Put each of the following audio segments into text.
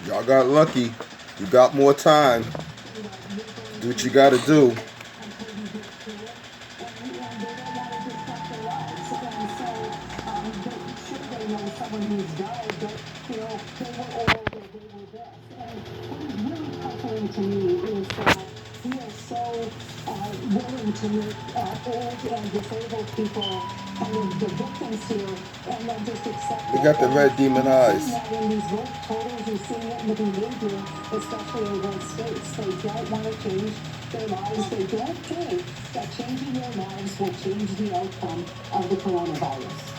Y'all got lucky. You got more time. Do what you gotta do. To me is that we are so willing to make old and disabled people kind of the victims here and then just accept They it. got the red demon And you're seeing eyes. that in these vote totals, you're seeing it in the behavior, especially in red states. They don't want to change their lives. They don't think that changing their lives will change the outcome of the coronavirus.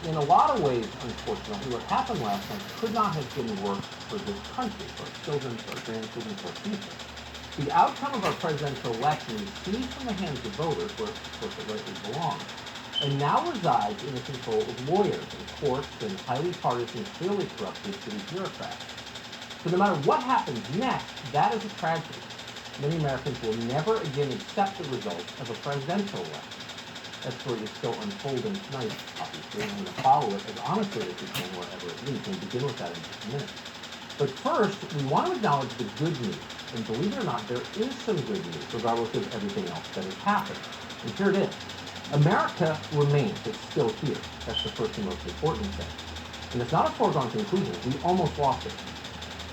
In a lot of ways, unfortunately, what happened last night could not have been worse for this country, for our children, for our grandchildren, for our future. The outcome of our presidential election is seized from the hands of voters, where, of course, it rightly belongs, and now resides in the control of lawyers and courts and highly partisan, clearly corrupted city bureaucrats. So no matter what happens next, that is a tragedy. Many Americans will never again accept the results of a presidential election. That story is still unfolding tonight, obviously, and I'm going to follow it as honestly as we can wherever it leads. We'll begin with that in just a minute. But first, we want to acknowledge the good news. And believe it or not, there is some good news, regardless of everything else that has happened. And here it is. America remains. It's still here. That's the first and most important thing. And it's not a foregone conclusion. We almost lost it.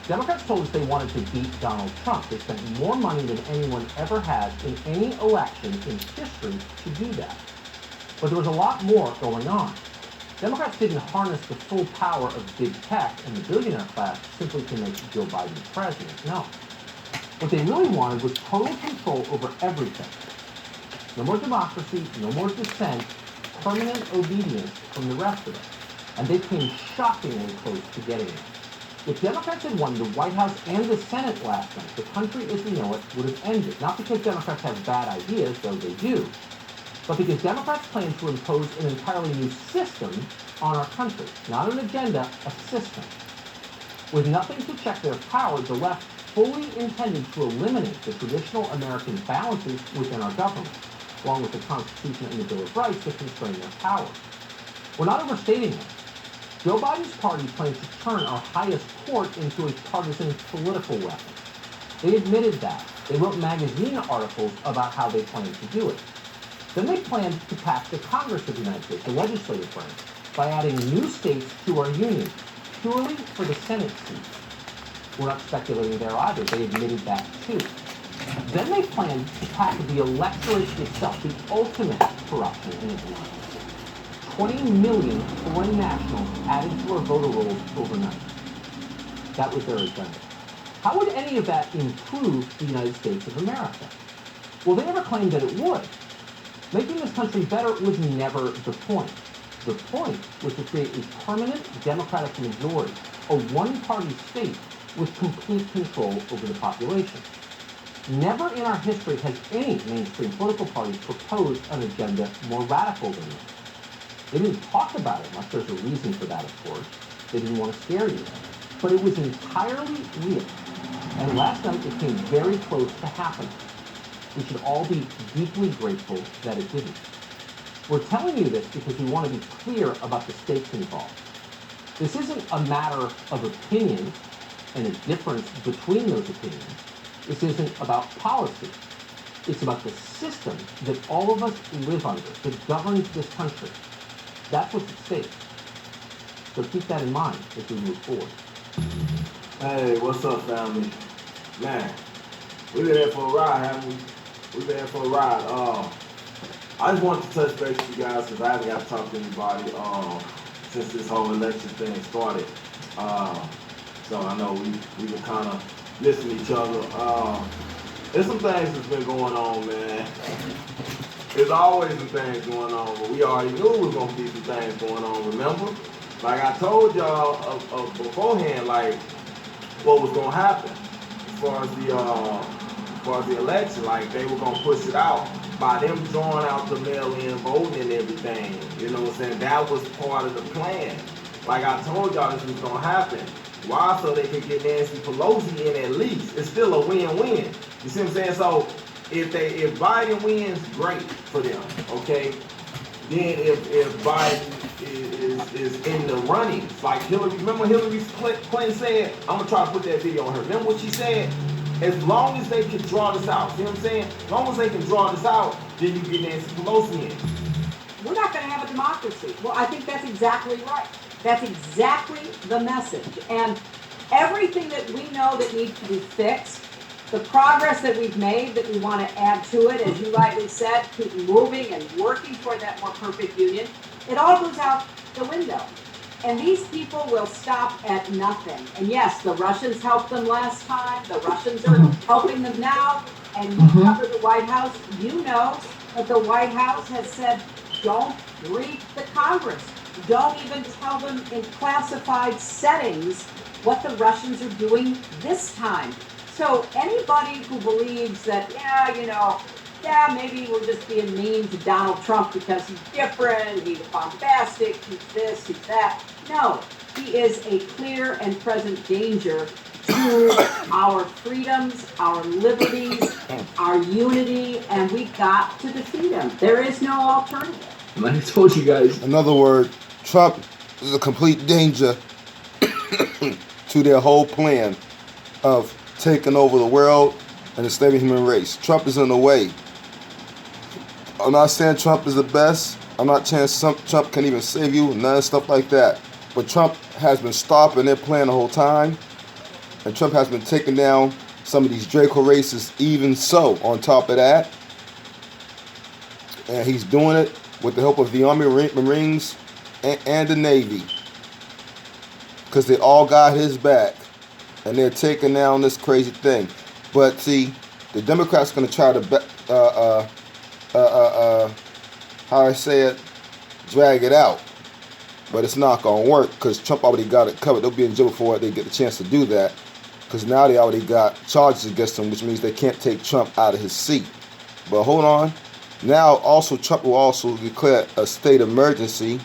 Democrats told us they wanted to beat Donald Trump. They spent more money than anyone ever has in any election in history to do that. But there was a lot more going on. Democrats didn't harness the full power of big tech and the billionaire class simply to make Joe Biden president. No. What they really wanted was total control over everything. No more democracy, no more dissent, permanent obedience from the rest of us. And they came shockingly close to getting it. If Democrats had won the White House and the Senate last night, the country as we know it would have ended. Not because Democrats have bad ideas, though they do, but because Democrats plan to impose an entirely new system on our country. Not an agenda, a system. With nothing to check their power, the left fully intended to eliminate the traditional American balances within our government, along with the Constitution and the Bill of Rights to constrain their power. We're not overstating this. Joe Biden's party plans to turn our highest court into a partisan political weapon. They admitted that. They wrote magazine articles about how they plan to do it. Then they planned to pack the Congress of the United States, the legislative branch, by adding new states to our union, purely for the Senate seat. We're not speculating there either. They admitted that too. Then they planned to pack the electorate itself, the ultimate corruption in its mind. 20 million foreign nationals added to our voter rolls overnight. That was their agenda. How would any of that improve the United States of America? Well, they never claimed that it would. Making this country better was never the point. The point was to create a permanent Democratic majority, a one-party state with complete control over the population. Never in our history has any mainstream political party proposed an agenda more radical than this. They didn't talk about it much. There's a reason for that, of course. They didn't want to scare you. But it was entirely real. And last night it came very close to happening. We should all be deeply grateful that it didn't. We're telling you this because we want to be clear about the stakes involved. This isn't a matter of opinion and a difference between those opinions. This isn't about policy. It's about the system that all of us live under, that governs this country. That's what's at stake. So keep that in mind as we move forward. Hey, what's up, family? Man, we've been here for a ride, haven't we? We've been here for a ride. I just wanted to touch base with you guys because I haven't got to talk to anybody since this whole election thing started. So I know we've been kind of listening to each other. There's some things that's been going on, man. There's always some things going on, but we already knew there was going to be some things going on, remember? Like I told y'all beforehand, like what was gonna happen as far as the election. Like they were gonna push it out by them drawing out the mail-in voting and everything. You know what I'm saying? That was part of the plan. Like I told y'all, this was gonna happen. Why? So they could get Nancy Pelosi in at least. It's still a win-win. You see what I'm saying? So if Biden wins, great for them. Okay. Then if Biden is in the running, like Hillary, remember Hillary Clinton said, I'm gonna try to put that video on her. Remember what she said? As long as they can draw this out, see what I'm saying? As long as they can draw this out, then you get Nancy Pelosi in. We're not going to have a democracy. Well, I think that's exactly right. That's exactly the message. And everything that we know that needs to be fixed, the progress that we've made that we want to add to it, as you rightly said, keep moving and working toward that more perfect union, it all goes out the window. And these people will stop at nothing. And yes, the Russians helped them last time. The Russians are helping them now. And you cover the White House, you know that the White House has said, don't brief the Congress. Don't even tell them in classified settings what the Russians are doing this time. So anybody who believes that, maybe we're just being mean to Donald Trump because he's different, he's bombastic, he's this, he's that. No, he is a clear and present danger to our freedoms, our liberties, our unity, and we got to defeat him. There is no alternative. Like I told you guys. In other words, Trump is a complete danger to their whole plan of taking over the world and enslaving the human race. Trump is in the way. I'm not saying Trump is the best. I'm not saying Trump can even save you, none of stuff like that. But Trump has been stopping their plan the whole time. And Trump has been taking down some of these Draco races even so on top of that. And he's doing it with the help of the Army, Marines, and the Navy. Because they all got his back. And they're taking down this crazy thing. But see, the Democrats are going to try to, drag it out. But it's not going to work because Trump already got it covered. They'll be in jail before they get the chance to do that. Because now they already got charges against him, which means they can't take Trump out of his seat. But hold on. Now also Trump will also declare a state of emergency.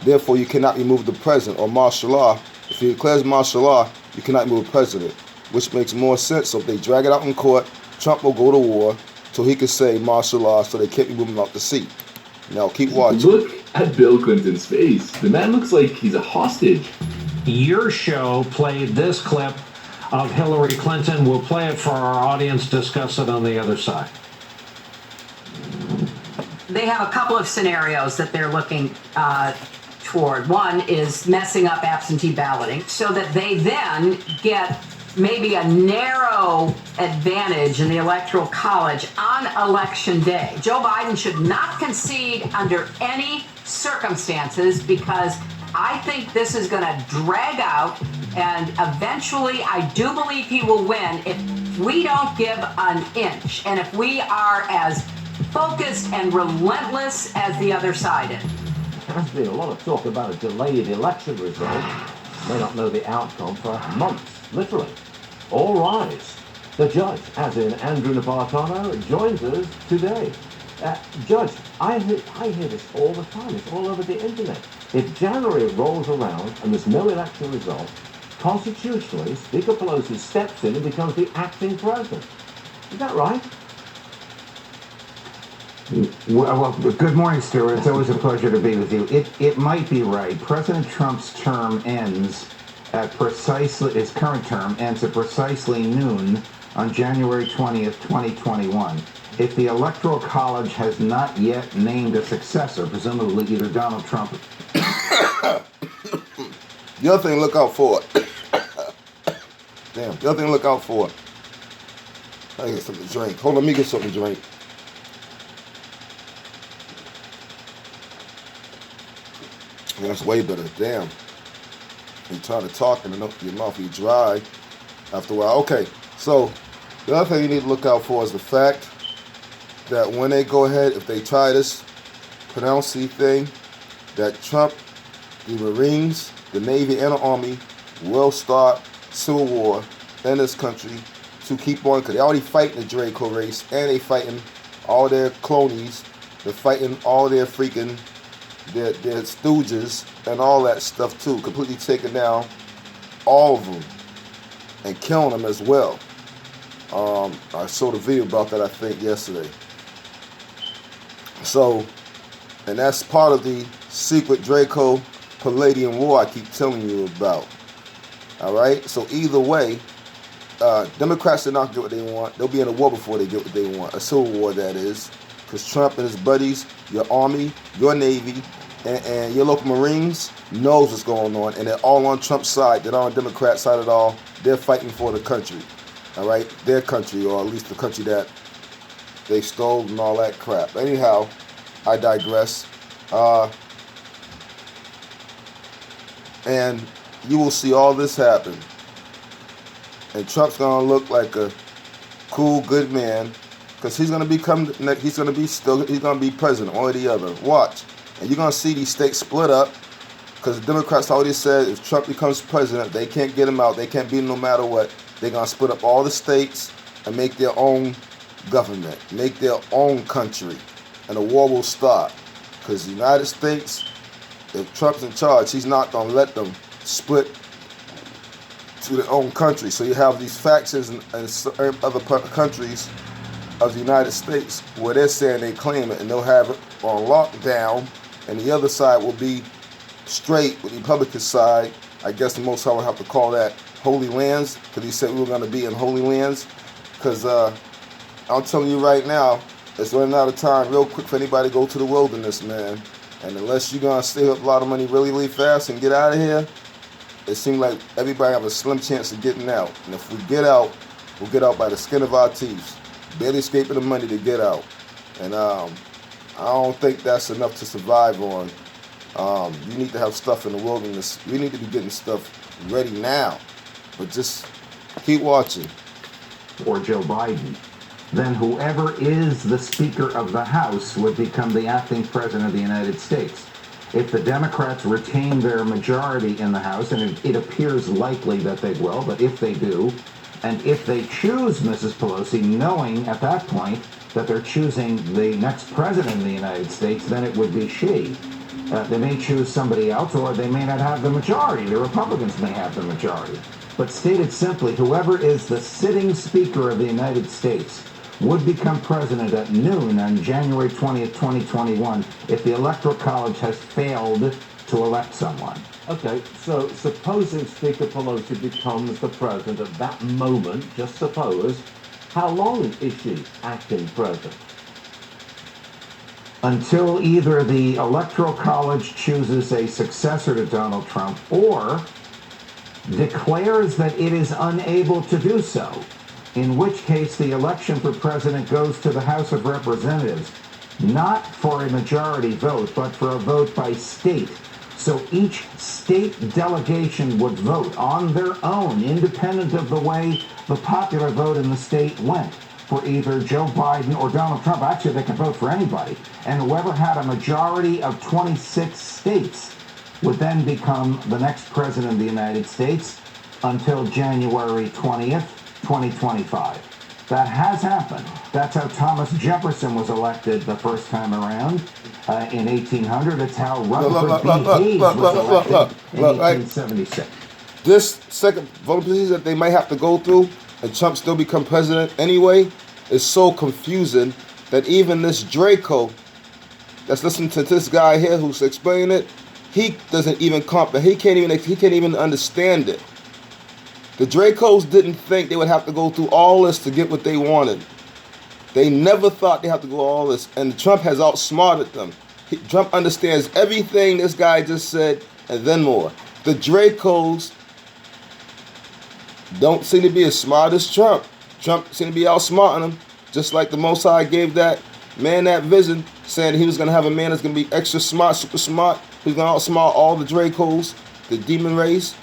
Therefore, you cannot remove the president or martial law. If he declares martial law, you cannot remove the president, which makes more sense. So if they drag it out in court, Trump will go to war so he can say martial law so they can't remove him out the seat. Now, keep watching. Look at Bill Clinton's face. The man looks like he's a hostage. Your show played this clip of Hillary Clinton. We'll play it for our audience, discuss it on the other side. They have a couple of scenarios that they're looking toward. One is messing up absentee balloting so that they then get maybe a narrow advantage in the Electoral College on Election Day. Joe Biden should not concede under any circumstances because I think this is going to drag out, and eventually I do believe he will win if we don't give an inch and if we are as focused and relentless as the other side is. There's been a lot of talk about a delayed election result. May not know the outcome for months, literally. All rise. The judge, as in Andrew Napolitano, joins us today. Judge, I hear this all the time. It's all over the internet. If January rolls around and there's no election result, constitutionally, Speaker Pelosi steps in and becomes the acting president. Is that right? Well, good morning, Stuart. It's always a pleasure to be with you. It might be right. President Trump's term ends at his current term ends at precisely noon on January 20th, 2021. If the Electoral College has not yet named a successor, presumably either Donald Trump. The other thing to look out for. Damn, the other thing to look out for. I get something to drink. Hold on, let me get something to drink. Yeah, that's way better. Damn. You try to talk and your mouth be dry after a while. Okay, so the other thing you need to look out for is the fact that when they go ahead, if they try this pronouncing thing, that Trump the Marines, the Navy, and the Army will start civil war in this country to keep on, because they already fighting the Draco race, and they fighting all their clonies. They're fighting all their freaking, their stooges and all that stuff too, completely taking down all of them and killing them as well. I showed a video about that, I think, yesterday. So, and that's part of the secret Draco Palladian War I keep telling you about. All right? So either way, Democrats are not get what they want. They'll be in a war before they get what they want. A civil war, that is. Because Trump and his buddies, your Army, your Navy, and your local Marines knows what's going on. And they're all on Trump's side. They're not on Democrats' side at all. They're fighting for the country. All right? Their country, or at least the country that they stole and all that crap. Anyhow, I digress. And you will see all this happen. And Trump's gonna look like a cool, good man, because he's gonna be president, one or the other. Watch, and you're gonna see these states split up, because the Democrats already said if Trump becomes president, they can't get him out. They can't beat him no matter what. They're gonna split up all the states and make their own government, make their own country, and the war will start. Because the United States, if Trump's in charge, he's not gonna let them split to their own country. So you have these factions in other countries of the United States where they're saying they claim it, and they'll have it on lockdown, and the other side will be straight with the Republican side. I guess the Most High will have to call that Holy Lands, because he said we were going to be in Holy Lands. Because I'm telling you right now, it's running out of time real quick for anybody to go to the wilderness, man. And unless you're going to save up a lot of money really, really fast and get out of here, it seems like everybody have a slim chance of getting out. And if we get out, we'll get out by the skin of our teeth, barely escaping the money to get out. And I don't think that's enough to survive on. You need to have stuff in the wilderness. We need to be getting stuff ready now. But just keep watching. Or Joe Biden, then whoever is the Speaker of the House would become the acting President of the United States. If the Democrats retain their majority in the House, and it appears likely that they will, but if they do, and if they choose Mrs. Pelosi, knowing at that point that they're choosing the next President of the United States, then it would be she. They may choose somebody else, or they may not have the majority. The Republicans may have the majority. But stated simply, whoever is the sitting Speaker of the United States would become president at noon on January 20th, 2021, if the Electoral College has failed to elect someone. Okay, so supposing Speaker Pelosi becomes the president at that moment, just suppose, how long is she acting president? Until either the Electoral College chooses a successor to Donald Trump or declares that it is unable to do so, in which case the election for president goes to the House of Representatives, not for a majority vote, but for a vote by state. So each state delegation would vote on their own, independent of the way the popular vote in the state went, for either Joe Biden or Donald Trump. Actually, they could vote for anybody. And whoever had a majority of 26 states would then become the next president of the United States until January 20th, 2025. That has happened. That's how Thomas Jefferson was elected the first time around in 1800. That's how Rutherford B. Hayes was elected in 1876. This second voting procedure that they might have to go through, and Trump still become president anyway, is so confusing that even this Draco that's listening to this guy here who's explaining it, he doesn't even comprehend. He can't even understand it. The Dracos didn't think they would have to go through all this to get what they wanted. They never thought they had to go all this, and Trump has outsmarted them. Trump understands everything this guy just said, and then more. The Dracos don't seem to be as smart as Trump. Trump seemed to be outsmarting them, just like the Most High gave that man that vision, saying he was going to have a man that's going to be extra smart, super smart, who's going to outsmart all the Dracos, the demon race.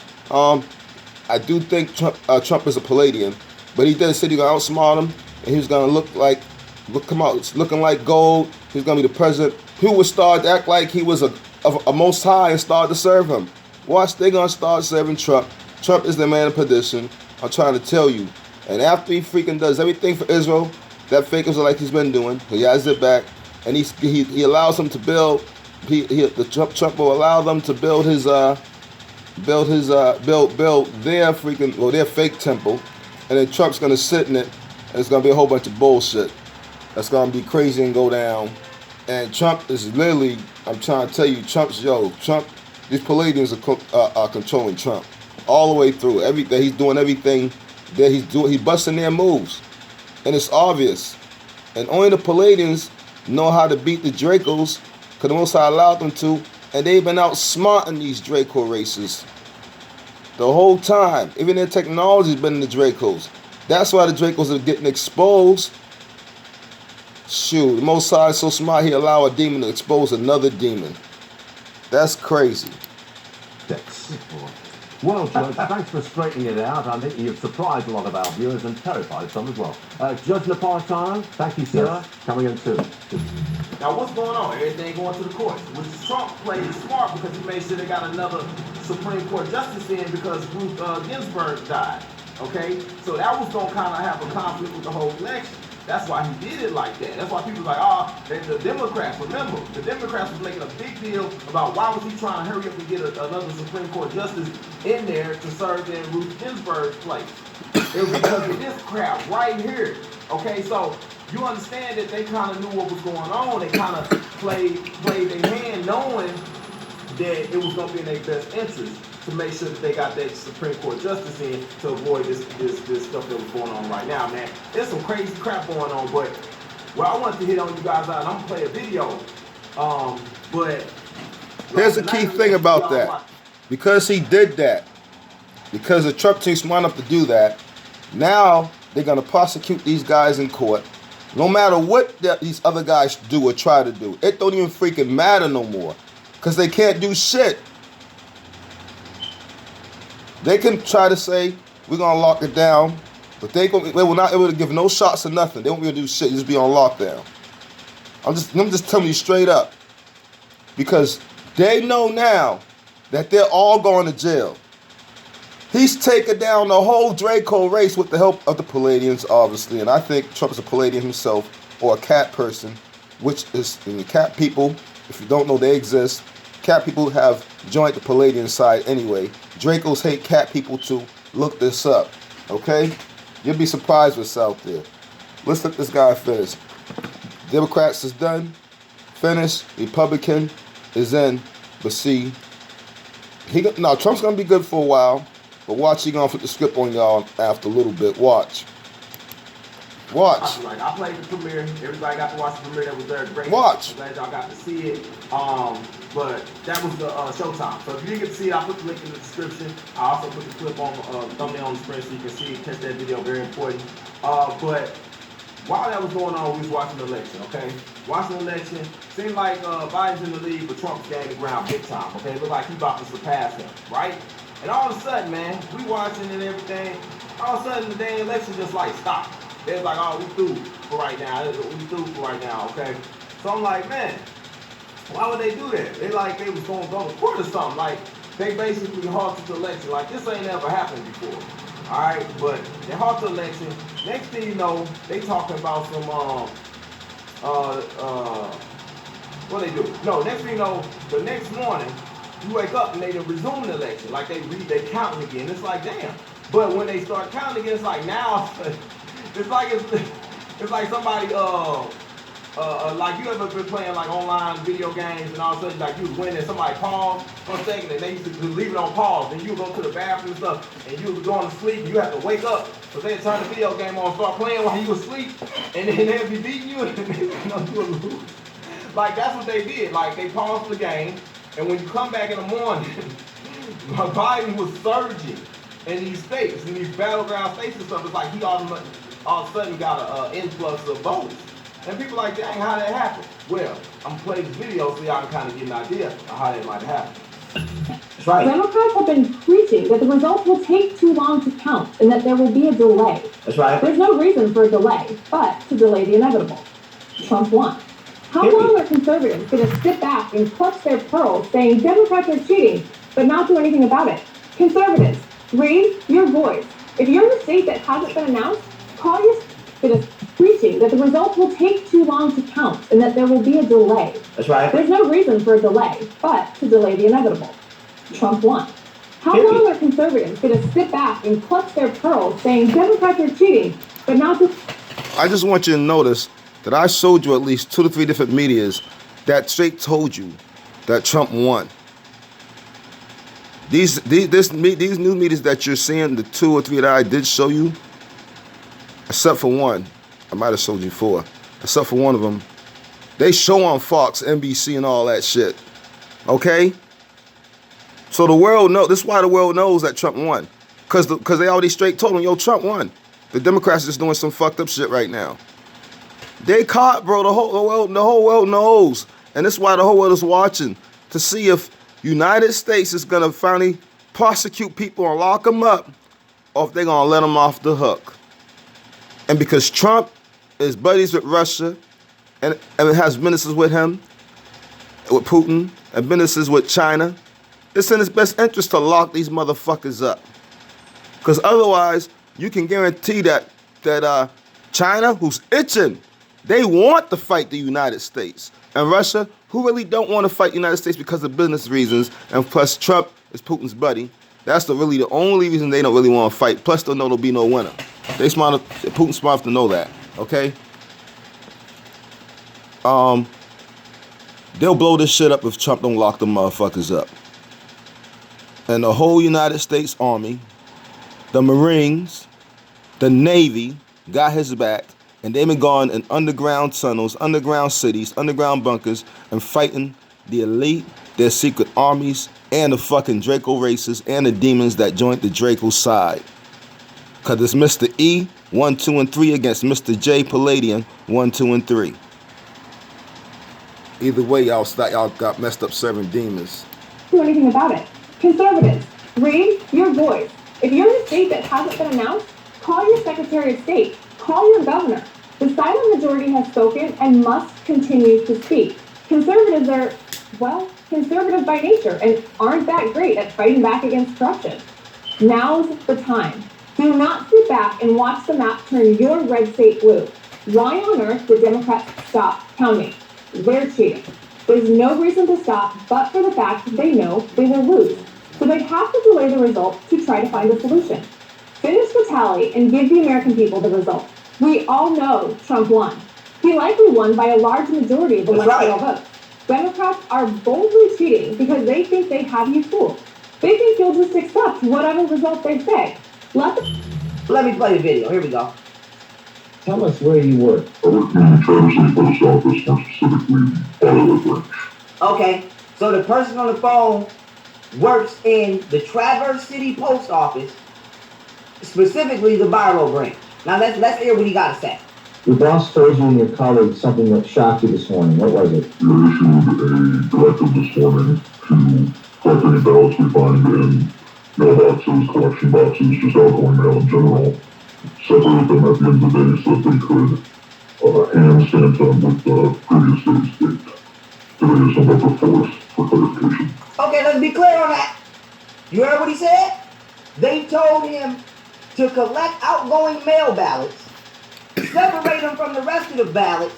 I do think Trump is a Palladian, but he did say he's going to outsmart him, and he was going to come out looking like gold. He's going to be the president. He would start to act like he was of a Most High and start to serve him. Watch, they're going to start serving Trump. Trump is the man of perdition. I'm trying to tell you. And after he freaking does everything for Israel, that fake Israel like he's been doing, he has it back, and he allows them to build. Trump will allow them to build their their fake temple, and then Trump's gonna sit in it, and it's gonna be a whole bunch of bullshit. That's gonna be crazy and go down. And Trump is literally, I'm trying to tell you, Trump. These Palladians are controlling Trump all the way through. Everything he's doing, everything that he's busting their moves, and it's obvious. And only the Palladians know how to beat the Dracos, because the Most High allowed them to, and they've been outsmarting these Draco races the whole time. Even their technology's been in the Dracos. That's why the Dracos are getting exposed. Shoot, the Most High is so smart, he allowed a demon to expose another demon. That's crazy. Well, Judge, thanks for straightening it out. I think you've surprised a lot of our viewers and terrified some as well. Judge Napolitano, thank you, sir. Yes. Coming in soon. Now, what's going on? Everything going to the courts. Which Trump played it smart because he made sure they got another Supreme Court justice in because Ruth Ginsburg died. Okay? So that was going to kind of have a conflict with the whole election. That's why he did it like that. That's why people are like, the Democrats, remember, the Democrats was making a big deal about why was he trying to hurry up and get another Supreme Court justice in there to serve in Ruth Ginsburg's place. It was because of this crap right here. Okay, so you understand that they kind of knew what was going on. They kind of played their hand knowing that it was going to be in their best interest to make sure that they got that Supreme Court justice in to avoid this stuff that was going on right now, man. There's some crazy crap going on, but what I wanted to hit on you guys out, and I'm gonna play a video. But here's the key thing about that. Because he did that, because the Trump team's smart enough to do that, now they're gonna prosecute these guys in court. No matter what these other guys do or try to do, it don't even freaking matter no more, because they can't do shit. They can try to say, we're going to lock it down, but they will not able to give no shots or nothing. They won't be able to do shit. Just be on lockdown. I'm just telling you straight up. Because they know now that they're all going to jail. He's taken down the whole Draco race with the help of the Palladians, obviously. And I think Trump's a Palladian himself, or a cat person, which is the cat people. If you don't know, they exist. Cat people have joined the Palladian side anyway. Dracos hate cat people too. Look this up, okay? You'll be surprised what's out there. Let's let this guy finish. Democrats is done, finished. Republican is in, but see, Trump's gonna be good for a while, but watch, he gonna flip the script on y'all after a little bit. Watch. I played the premiere. Everybody got to watch the premiere. That was there. Great. Watch. I'm glad y'all got to see it. But that was the showtime. So if you didn't get to see it, I'll put the link in the description. I also put the clip on thumbnail on the screen so you can see it. Catch that video. Very important. But while that was going on, we was watching the election. Okay, watching the election. Seemed like Biden's in the lead, but Trump's gaining ground big time. Okay, it looked like he about to surpass him. Right? And all of a sudden, man, we watching and everything. All of a sudden, the damn election just like stopped. They're like, oh, we through for right now. Okay? So I'm like, man, why would they do that? They was going to go to court or something. Like, they basically halted the election. Like, this ain't never happened before. All right? But they halted the election. Next thing you know, they talking about some, what they do? No, next thing you know, the next morning, you wake up and they done resume the election. Like, they counting again. It's like, damn. But when they start counting again, it's like, now... It's like somebody like you ever been playing like online video games and all of a sudden like you was winning, somebody paused for a second and they used to leave it on pause, and you go to the bathroom and stuff and you was going to sleep and you have to wake up because they turn the video game on and start playing while you was asleep, and then they'll be beating you and you will lose. Like, that's what they did. Like, they paused the game, and when you come back in the morning, Biden was surging in these states, in these battleground states and stuff. It's like he all of a sudden got an influx of votes. And people are like, dang, how did that happen? Well, I'm going to play this video so y'all can kind of get an idea of how that might happen. That's right. Democrats have been preaching that the results will take too long to count and that there will be a delay. That's right. There's no reason for a delay, but to delay the inevitable. Trump won. How long are conservatives going to sit back and clutch their pearls saying Democrats are cheating, but not do anything about it? Conservatives, raise your voice. If you're in a state that hasn't been announced, call your state preaching that the results will take too long to count and that there will be a delay. That's right. There's no reason for a delay, but to delay the inevitable. Trump won. How long are conservatives going to sit back and clutch their pearls saying Democrats are cheating, but not do... I just want you to notice that I showed you at least 2 to 3 different medias that straight told you that Trump won. These new medias that you're seeing, the 2 or 3 that I did show you, except for one, I might have showed you 4, except for one of them, they show on Fox, NBC, and all that shit. Okay? So the world knows. This is why the world knows that Trump won, because they already straight told him, yo, Trump won. The Democrats are just doing some fucked up shit right now. They caught, bro. The whole world knows, and this is why the whole world is watching to see if United States is gonna finally prosecute people and lock them up, or if they're gonna let them off the hook. And because Trump is buddies with Russia, and has businesses with him, with Putin, and businesses with China, it's in his best interest to lock these motherfuckers up. Because otherwise, you can guarantee that China, who's itching, they want to fight the United States. And Russia, who really don't want to fight the United States because of business reasons, and plus Trump is Putin's buddy. That's the only reason they don't really want to fight. Plus, they'll know there'll be no winner. Putin's smart enough to know that, okay? They'll blow this shit up if Trump don't lock them motherfuckers up. And the whole United States Army, the Marines, the Navy got his back, and they've been going in underground tunnels, underground cities, underground bunkers, and fighting the elite, their secret armies, and the fucking Draco races and the demons that joined the Draco side. Because it's Mr. E, 1, 2, and 3 against Mr. J, Palladium, 1, 2, and 3. Either way, y'all got messed up serving demons. Do anything about it. Conservatives, raise your voice. If you're in a state that hasn't been announced, call your Secretary of State. Call your governor. The silent majority has spoken and must continue to speak. Conservatives are, well, conservative by nature and aren't that great at fighting back against corruption. Now's the time. Do not sit back and watch the map turn your red state blue. Why on earth did Democrats stop counting? They're cheating. There's no reason to stop but for the fact that they know they will lose. So they have to delay the result to try to find a solution. Finish the tally and give the American people the result. We all know Trump won. He likely won by a large majority of the electoral votes. Democrats are boldly cheating because they think they have you fooled. They think you'll just accept whatever result they say. Let me play the video. Here we go. Tell us where you work. I work in the Traverse City Post Office, more specifically, Auto branch. Okay, so the person on the phone works in the Traverse City Post Office, specifically the Barlow branch. Now let's hear what he got to say. Your boss told you and your colleagues something that shocked you this morning. What was it? We issued a directive this morning to collect any ballots we find in mailboxes, collection boxes, just outgoing mail in general, separate them at the end of the day so that they could hand stamp them with the previous day's date. There is some other force for clarification. Okay, let's be clear on that. You heard what he said? They told him to collect outgoing mail ballots, separate them from the rest of the ballots,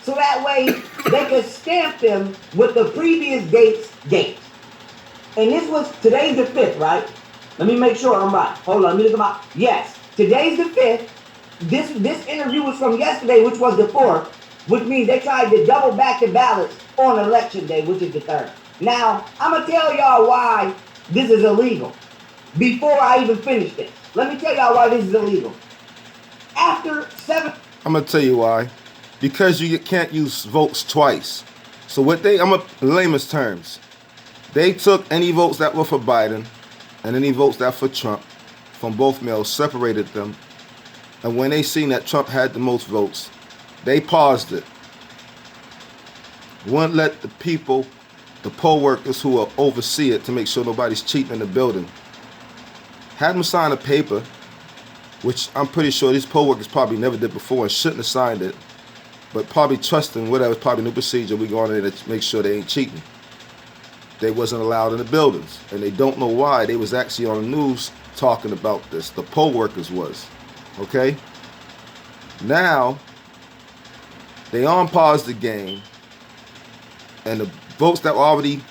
so that way they could stamp them with the previous date's date. And this was, today's the 5th, right? Let me make sure I'm right. Hold on, let me look at my, yes, today's the 5th. This interview was from yesterday, which was the 4th, which means they tried to double back the ballots on election day, which is the 3rd. Now, I'm going to tell y'all why this is illegal before I even finish this. Let me tell y'all why this is illegal. After 7... I'm going to tell you why. Because you can't use votes twice. So what I'm in layman's terms, they took any votes that were for Biden and any votes that were for Trump from both mails, separated them, and when they seen that Trump had the most votes, they paused it. Wouldn't let the people, the poll workers who will oversee it to make sure nobody's cheating in the building, had them sign a paper, which I'm pretty sure these poll workers probably never did before and shouldn't have signed it, but probably trusting whatever, probably new procedure, we go on there to make sure they ain't cheating. They wasn't allowed in the buildings, and they don't know why. They was actually on the news talking about this. The poll workers was, okay? Now, they unpause the game, and the votes that were already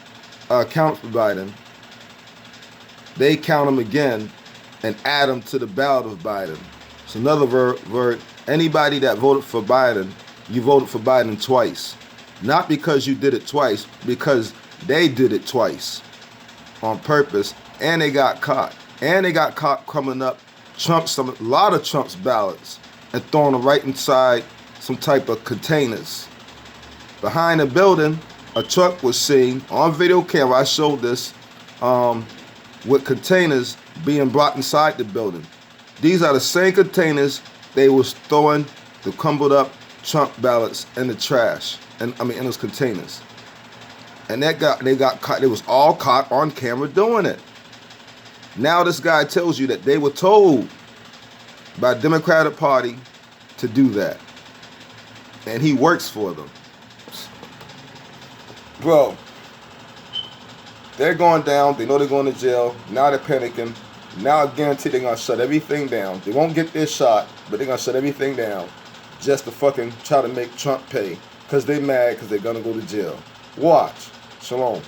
counted for Biden, they count them again and add them to the ballot of Biden. So in other words, anybody that voted for Biden, you voted for Biden twice. Not because you did it twice, because they did it twice on purpose, and they got caught. And they got caught coming up a lot of Trump's ballots and throwing them right inside some type of containers. Behind the building, a truck was seen on video camera. I showed this with containers being brought inside the building. These are the same containers they was throwing the crumbled up Trump ballots in the trash, in those containers. And they got caught. They was all caught on camera doing it. Now this guy tells you that they were told by the Democratic Party to do that, and he works for them. Bro, they're going down. They know they're going to jail. Now they're panicking. Now I guarantee they're gonna shut everything down. They won't get their shot, but they're gonna shut everything down just to fucking try to make Trump pay, because they mad because they're gonna go to jail. Watch. Shalom.